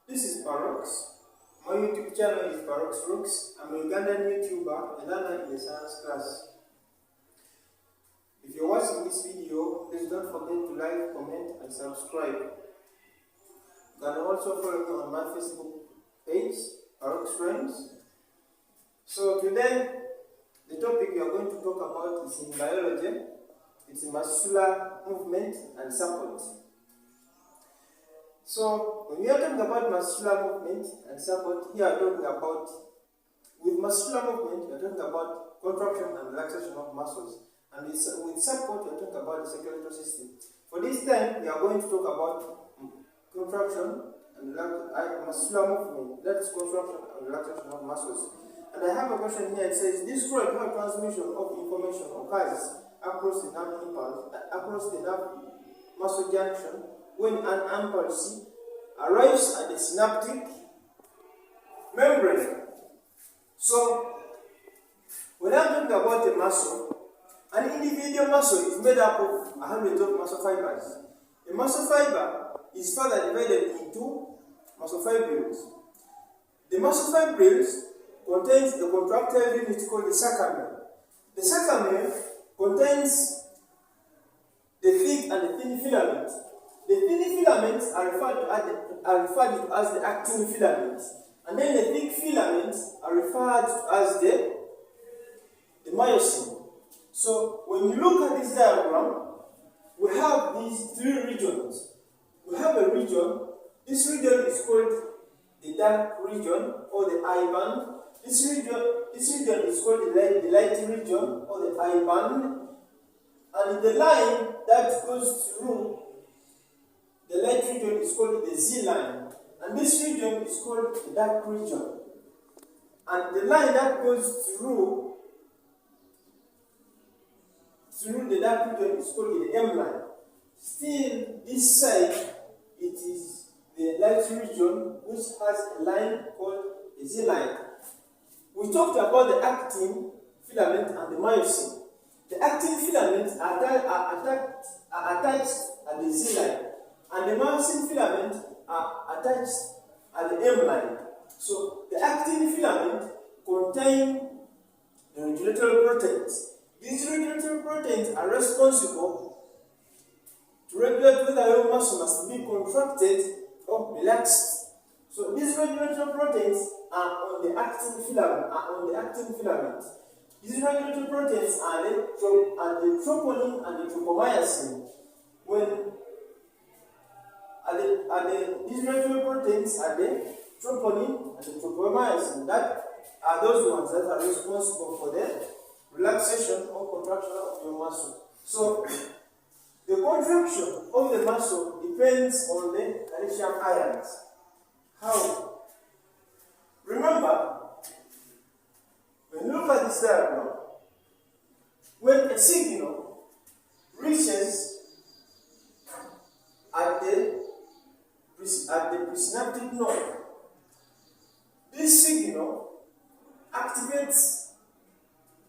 This is Parox. My YouTube channel is Parox Rooks. I'm a Ugandan YouTuber and I'm in the science class. If you're watching this video, please don't forget to like, comment and subscribe. You can also follow me on my Facebook page, Parox Friends. So today, the topic we are going to talk about is in biology. It's muscular movement and support. So, when we are talking about muscular movement and support, here we are talking about, with muscular movement, we are talking about contraction and relaxation of muscles. And with support, we are talking about the skeletal system. For this time, we are going to talk about contraction and muscular movement. That's contraction and relaxation of muscles. And I have a question here. It says, describe how transmission of information occurs across the nerve impulse, across the nerve muscle junction when an impulse arrives at the synaptic membrane. So, when I'm talking about a muscle, an individual muscle is made up of 100 of muscle fibers. A muscle fiber is further divided into muscle fibrils. The muscle fibrils contains a contractile unit called the sarcomere. The sarcomere contains the thick and the thin filament. The thin filaments are referred to as the actin filaments, and then the thick filaments are referred to as the myosin. So when you look at this diagram, we have these three regions. We have a region. This region is called the dark region or the eye band. This region is called the light region or the eye band. And the line that goes through the light region is called the Z line. And this region is called the dark region. And the line that goes through the dark region is called the M line. Still, this side, it is the light region which has a line called the Z line. We talked about the actin filament and the myosin. The actin filaments are attached at the Z line, and the myosin filaments are attached at the M line. So the actin filament contain the regulatory proteins. These regulatory proteins are responsible to regulate whether your muscle must be contracted or relaxed. So these regulatory proteins are on the actin filament. These regulatory proteins are the troponin and the tropomyosin. These regulatory proteins are the troponin and the tropomyosin. That are those ones that are responsible for the relaxation or contraction of your muscle. So the contraction of the muscle depends on the calcium ions. How? Remember, when you look at this diagram, when a signal reaches at the presynaptic node, this signal activates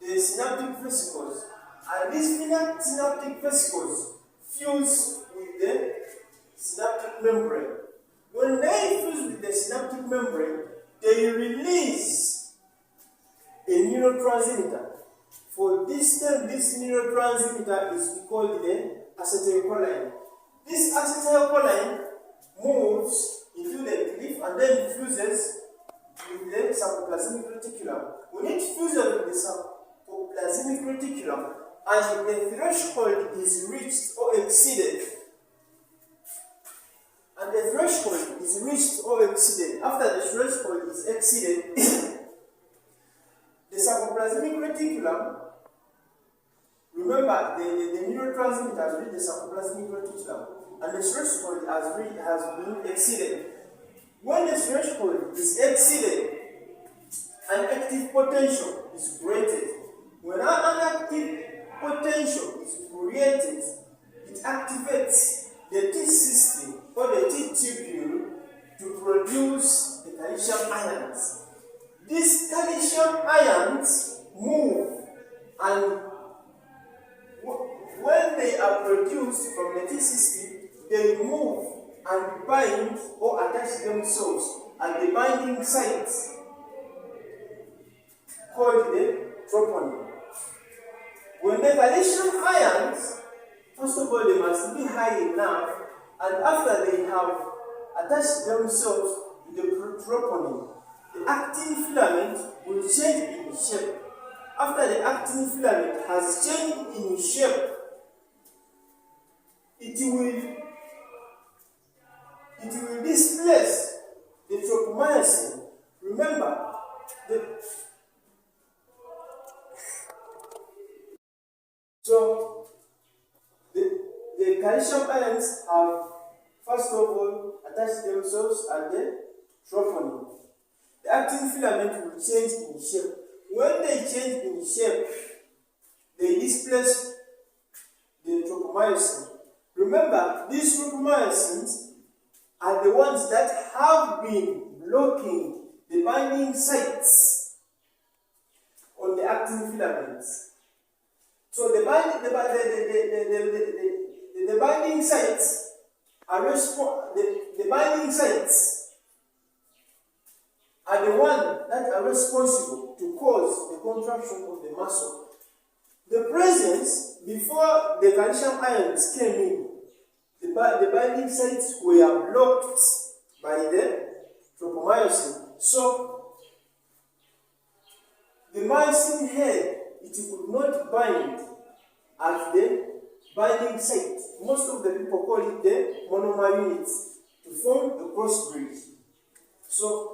the synaptic vesicles, and these synaptic vesicles fuse with the synaptic membrane. When they fuse with the synaptic membrane, they release a neurotransmitter. For this term, this neurotransmitter is called the acetylcholine. This acetylcholine moves into the leaf and then fuses with the sarcoplasmic reticulum. When it fuses with the sarcoplasmic reticulum and the threshold is reached or exceeded, after the threshold is exceeded, the sarcoplasmic reticulum, remember the neurotransmitter has reached the sarcoplasmic reticulum and the threshold has been exceeded. When the threshold is exceeded, an active potential is created. When an active potential is created, it activates the T system or the T tubule to produce the calcium ions. These calcium ions move, and when they are produced from the T system, they move and bind or attach themselves at the binding sites called the troponin. When the calcium ions, first of all, they must be high enough, and after they have attached themselves to the troponin, the actin filament will change in shape. After the actin filament has changed in shape, it will displace the tropomyosin. Remember, the calcium ions have first of all attached themselves at the troponin. The actin filament will change in shape. When they change in shape, they displace the tropomyosin. Remember, these tropomyosins are the ones that have been blocking the binding sites on the actin filaments. So the binding sites are the binding sites are the ones that are responsible to cause the contraction of the muscle. The presence, before the calcium ions came in, the binding sites were blocked by the tropomyosin. So the myosin head, it could not bind at the binding site. Most of the people call it the monomer units to form the cross bridge. So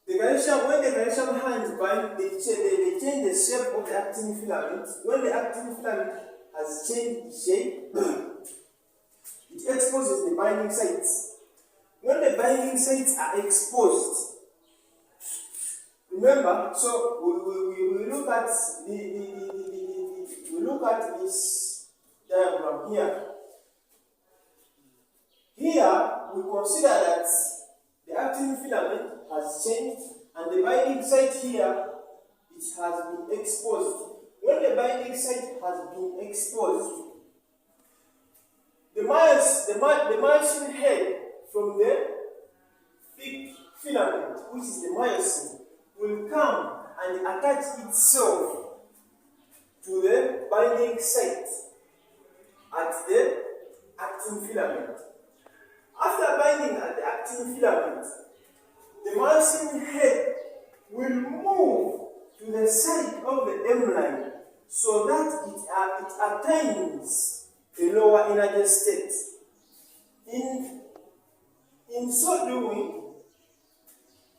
when the calcium ions bind, they change the shape of the actin filament. When the actin filament has changed shape, it exposes the binding sites. When the binding sites are exposed, remember, so we look at we look at this diagram here. Here we consider that the actin filament has changed, and the binding site here, it has been exposed. When the binding site has been exposed, the myosin head from the thick filament, which is the myosin, will come and attach itself to the binding site at the actin filament. After binding at the actin filament, the myosin head will move to the side of the M line so that it attains a lower energy state. In so doing,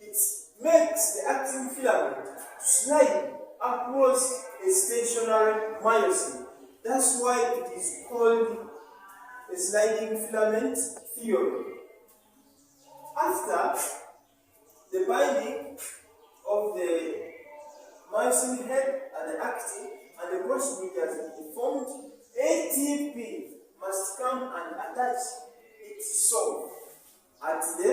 it makes the actin filament slide across a stationary myosin. That's why it is called a sliding filament theory. After the binding of the myosin head and the actin and the cross bridge has been formed, ATP must come and attach itself at the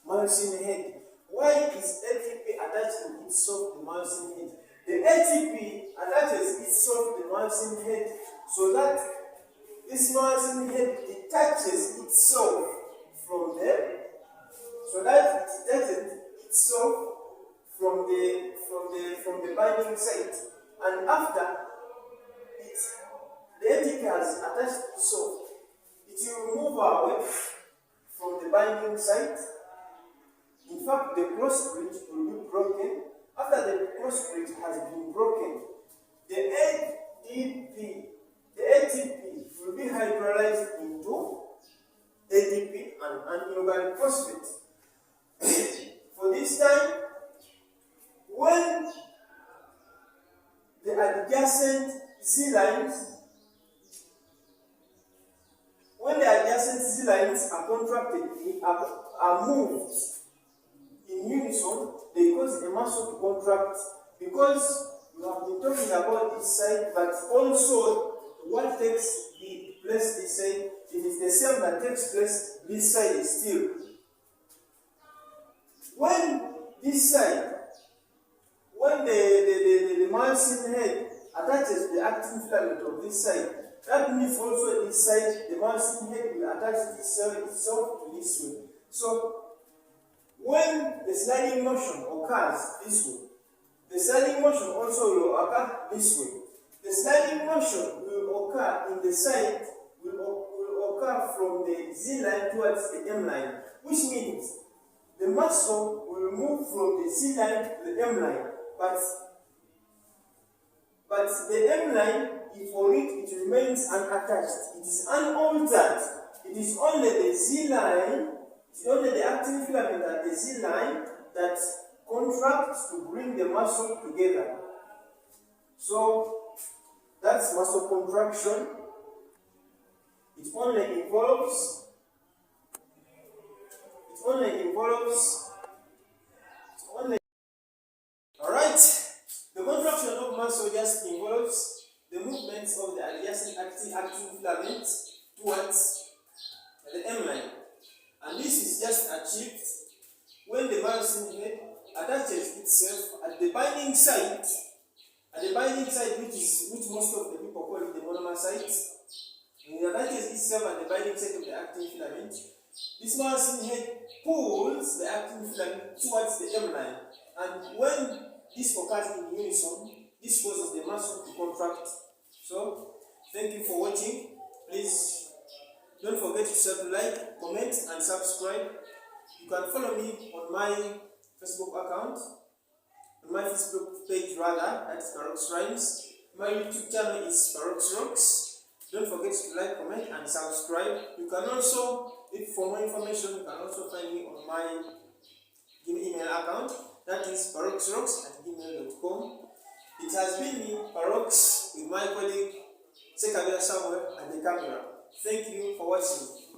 myosin head. Why is ATP attaching itself to the myosin head? The ATP attaches itself to the myosin head so that this myosin head detaches itself from the binding site, and after the ATP has attached itself, it will move away from the binding site. In fact, the cross bridge will be broken. After the cross bridge has been broken, the ATP will be hydrolyzed into ADP and inorganic phosphate. For this time, when the adjacent Z lines are contracted, are moved in unison, they cause a muscle to contract, because we have been talking about this side, but also what takes place this side, it is the same that takes place this side is still. When this side, when the myosin head attaches the actin filament of this side, That means also this side, the bouncing head will attach itself to this way. So when the sliding motion occurs this way, the sliding motion also will occur this way. The sliding motion will occur in the side, will occur from the Z line towards the M line, which means the muscle will move from the Z line to the M line, but the M line, for it remains unattached. It is unaltered. It is only the Z line, it is only the actin filament at the Z line that contracts to bring the muscle together. So that's muscle contraction. It only involves alright. The contraction of muscle just involves the movements of the adjacent actin filament towards the M line. And this is just achieved when the myosin head attaches itself at the binding site, which most of the people call it the monomer site. When it attaches itself at the binding site of the actin filament, this myosin head pulls the actin filament towards the M line. And when this occurs in unison, this causes the muscle to contract. So, thank you for watching. Please don't forget to like, comment, and subscribe. You can follow me on my Facebook account, on my Facebook page rather, that's Barox Rhymes. My YouTube channel is Barox Rocks. Don't forget to like, comment, and subscribe. You can also, for more information, you can also find me on my email account, that is baroxrocks@gmail.com. It has been me, Barox, with my colleague Sekabela Samuel at the camera. Thank you for watching.